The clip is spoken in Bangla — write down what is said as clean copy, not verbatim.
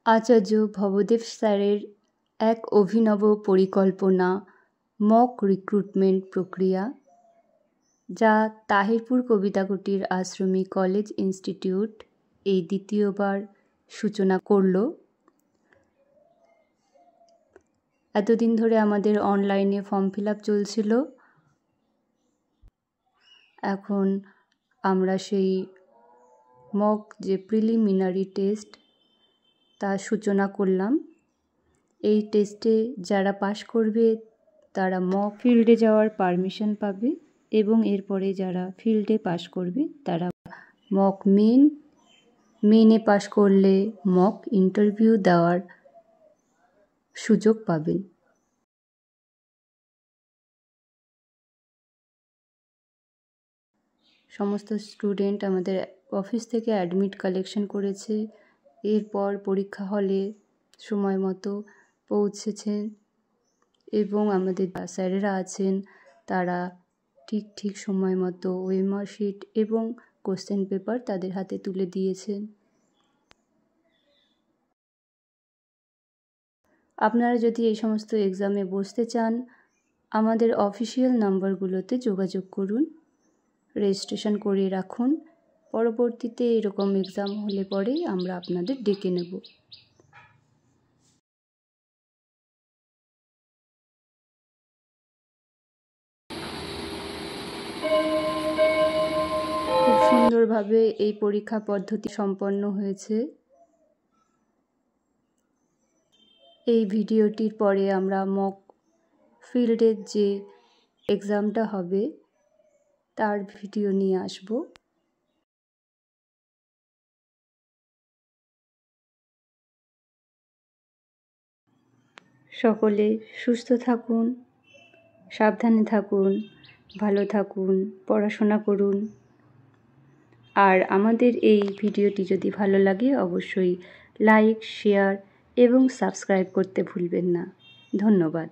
আচার্য ভবদেব স্যারের এক অভিনব পরিকল্পনা মক রিক্রুটমেন্ট প্রক্রিয়া, যা তাহিরপুর কবিতা কুটির আশ্রমিক কলেজ ইনস্টিটিউট এই দ্বিতীয়বার সূচনা করল। এতদিন ধরে আমাদের অনলাইনে ফর্ম ফিল আপ চলছিল। এখন আমরা সেই মক যে প্রিলিমিনারি টেস্ট তা সূচনা করলাম। এই টেস্টে যারা পাশ করবে তারা মক ফিল্ডে যাওয়ার পারমিশন পাবে এবং এরপরে যারা ফিল্ডে পাশ করবে তারা মক মেনে পাশ করলে মক ইন্টারভিউ দেওয়ার সুযোগ পাবেন। সমস্ত স্টুডেন্ট আমাদের অফিস থেকে অ্যাডমিট কালেকশন করেছে। এরপর পরীক্ষা হলে সময় মতো পৌঁছেছেন এবং আমাদের স্যারেরা আছেন তারা ঠিক সময় মতো ওএমআর শিট এবং কোশ্চেন পেপার তাদের হাতে তুলে দিয়েছেন। আপনারা যদি এই সমস্ত এক্সামে বসতে চান আমাদের অফিসিয়াল নাম্বারগুলোতে যোগাযোগ করুন, রেজিস্ট্রেশন করে রাখুন। পরবর্তীতে এরকম এক্সাম হলে পরে আমরা আপনাদের ডেকে নেব। খুব সুন্দরভাবে এই পরীক্ষা পদ্ধতি সম্পন্ন হয়েছে। এই ভিডিওটির পরে আমরা মক ফিল্ডের যে এক্সামটা হবে তার ভিডিও নিয়ে আসব। সকলে সুস্থ থাকুন, সাবধানে থাকুন, ভালো থাকুন, পড়াশোনা করুন। আর আমাদের এই ভিডিওটি যদি ভালো লাগে অবশ্যই লাইক, শেয়ার এবং সাবস্ক্রাইব করতে ভুলবেন না। ধন্যবাদ।